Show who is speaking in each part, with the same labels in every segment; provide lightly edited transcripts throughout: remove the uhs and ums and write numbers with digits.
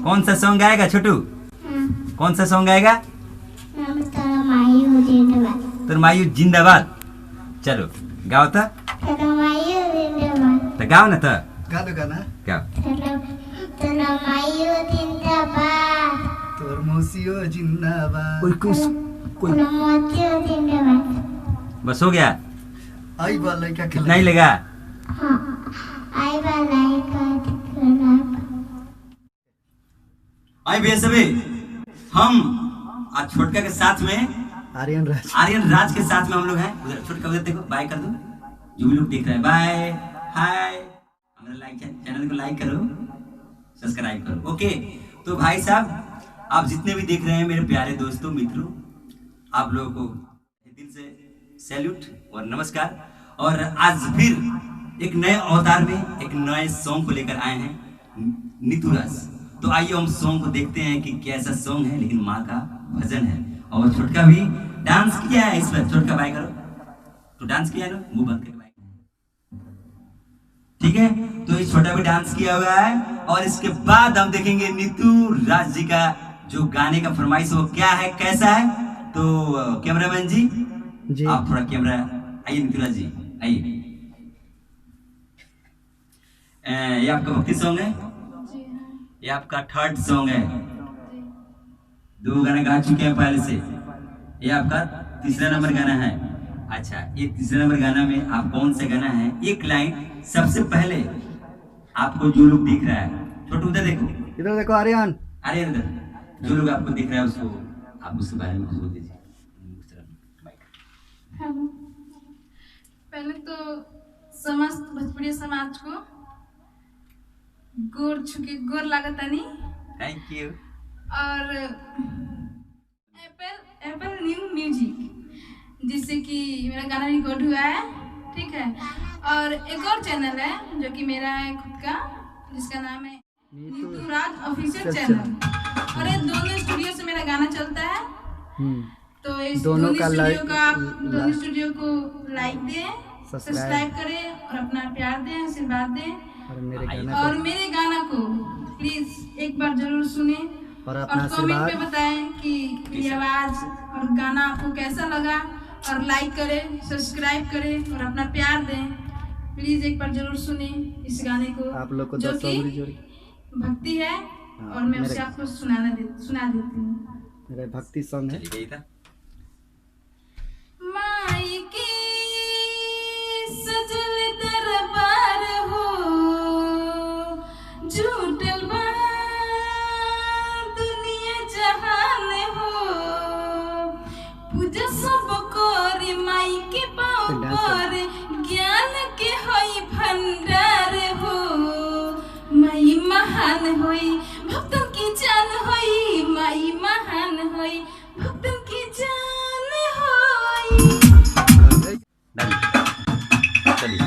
Speaker 1: कौन सा सॉन्ग गाएगा छोटू? कौन सा सॉन्ग गाएगा? तेरा मायू जिंदाबाद। चलो गाओ तो गाओ ना तो
Speaker 2: गा दो गाना।
Speaker 1: गाओ।
Speaker 2: तोर मौसियो जिंदाबाद।
Speaker 1: बस हो गया?
Speaker 2: आई बाल लड़का
Speaker 1: कितना ही लेगा? आई भैया सभी, हम आज छोटका के साथ में
Speaker 2: आर्यन
Speaker 1: राज के साथ में हम लोग हैं। उधर छोटका उधर देखो, बाय कर दो जो भी लोग देख रहे हैं। बाय हाय, हमारा चैनल को लाइक करो, सब्सक्राइब करो। ओके तो भाई साहब, आप जितने भी देख रहे हैं मेरे प्यारे दोस्तों मित्रों, आप लोगों को दिल से सैल्यूट और नमस्कार। और आज फिर एक नए अवतार में एक नए सॉन्ग को लेकर आए हैं नीतू राज। तो आइए हम सॉन्ग को देखते हैं कि कैसा सॉन्ग है, लेकिन माँ का भजन है। और छोटका भी डांस किया है इस पर। छोटका बाय करो तो डांस किया है ना, मुंह बंद करके बाय। ठीक है, तो ये छोटा भी डांस किया हुआ है। और इसके बाद हम देखेंगे नीतू राज जी का जो गाने का फरमाइश वो क्या है, कैसा है। तो कैमरामैन जी आप थोड़ा कैमरा आइए। नीतू राज जी आइए। ये आपका भक्ति सॉन्ग है, ये आपका थर्ड सॉन्ग है। 2 गाना गा चुके हैं पहले से, ये आपका तीसरा नंबर गाना है। अच्छा, ये तीसरा नंबर गाना में आप कौन सा गाना है, एक लाइन सबसे पहले आपको जो लोग देख रहा है, छोटू उधर देखो,
Speaker 2: इधर देखो आर्यन
Speaker 1: इधर जो लोग आपको देख रहा है उसको आप उसके बारे में कुछ बोल दीजिए।
Speaker 3: पहले तो समस्त भोजपुरी समाज को गोर लागतानी।
Speaker 1: Thank you.
Speaker 3: और एप्पल न्यू म्यूजिक जिससे कि मेरा गाना रिकॉर्ड हुआ है, ठीक है। और एक और चैनल है जो कि मेरा है खुद का, जिसका नाम है नीतू राज ऑफिशियल चैनल। और ये दोनों स्टूडियो से मेरा गाना चलता है। तो इस दोनों स्टूडियो को लाइक दें, सब्सक्राइब करें और अपना प्यार दें, आशीर्वाद दें। और मेरे गाना को प्लीज एक बार जरूर सुने और कमेंट में बताएं कि मेरी आवाज और गाना आपको कैसा लगा। और लाइक करें, सब्सक्राइब करें और अपना प्यार दें। प्लीज एक बार जरूर सुने इस गाने को,
Speaker 2: आप लोग को
Speaker 3: जो कि भक्ति है। और मैं उसे आपको सुना देती हूँ।
Speaker 2: मेरा भक्ति सॉन्ग है।
Speaker 3: माई की सजल दरबार हो, झूठल बा दुनिया जहान हो, पूजा सब कोरी माई के पाँव पर, ज्ञान के होई भंडार हो। माई महान होई भक्तन की जान होई, माई महान होई भक्तन की जान होई।
Speaker 1: चलिए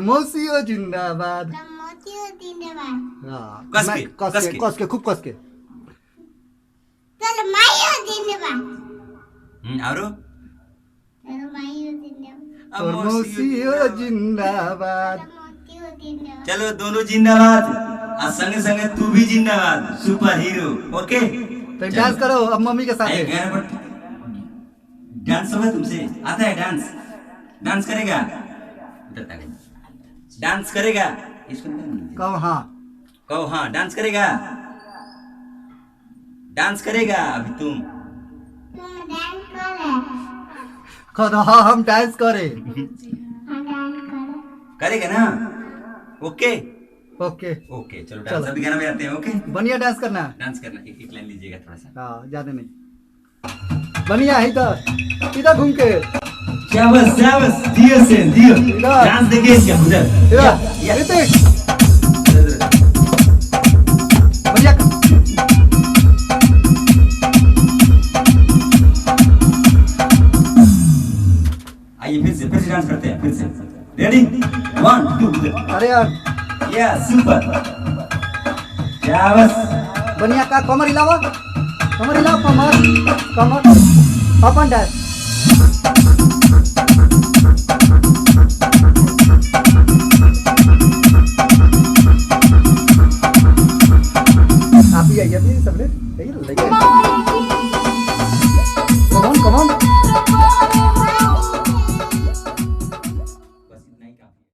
Speaker 2: मौसियो जिंदाबाद। कस के खूब कस के। और मौसियो जिंदाबाद।
Speaker 1: चलो दोनों जिंदाबाद और संगे संगे तू भी जिंदाबाद, सुपर हीरो। ओके
Speaker 2: तो डांस करो अब मम्मी के साथ।
Speaker 1: डांस होगा तुमसे? आता है डांस? डांस करेगा? डांस करेगा? इसको
Speaker 2: कहो हाँ,
Speaker 1: कहो हाँ। डांस करेगा? डांस करेगा अभी तुम?
Speaker 2: हाँ हम डांस करें।
Speaker 1: करेगा ना? ओके
Speaker 2: ओके
Speaker 1: ओके चलो
Speaker 2: चलो।
Speaker 1: डांस अभी गाना बजाते हैं। ओके
Speaker 2: बढ़िया डांस करना है।
Speaker 1: डांस करना, एक लाइन लीजिएगा थोड़ा सा।
Speaker 2: हाँ ज्यादा नहीं बढ़िया इधर घूम के
Speaker 1: शाबाश शाबाश, दियो से दियो।
Speaker 2: इधर।
Speaker 1: डांस देखिए इसका उधर। या,
Speaker 2: ऋतिक
Speaker 1: इधर, इधर।
Speaker 2: बढ़िया
Speaker 1: आइए फिर से डांस करते हैं, फिर से। रेडी 1 2
Speaker 2: अरे यार
Speaker 1: या सुपर शाबाश।
Speaker 2: बढ़िया का कमर हिलावा कमर कमर अप एंड डाउन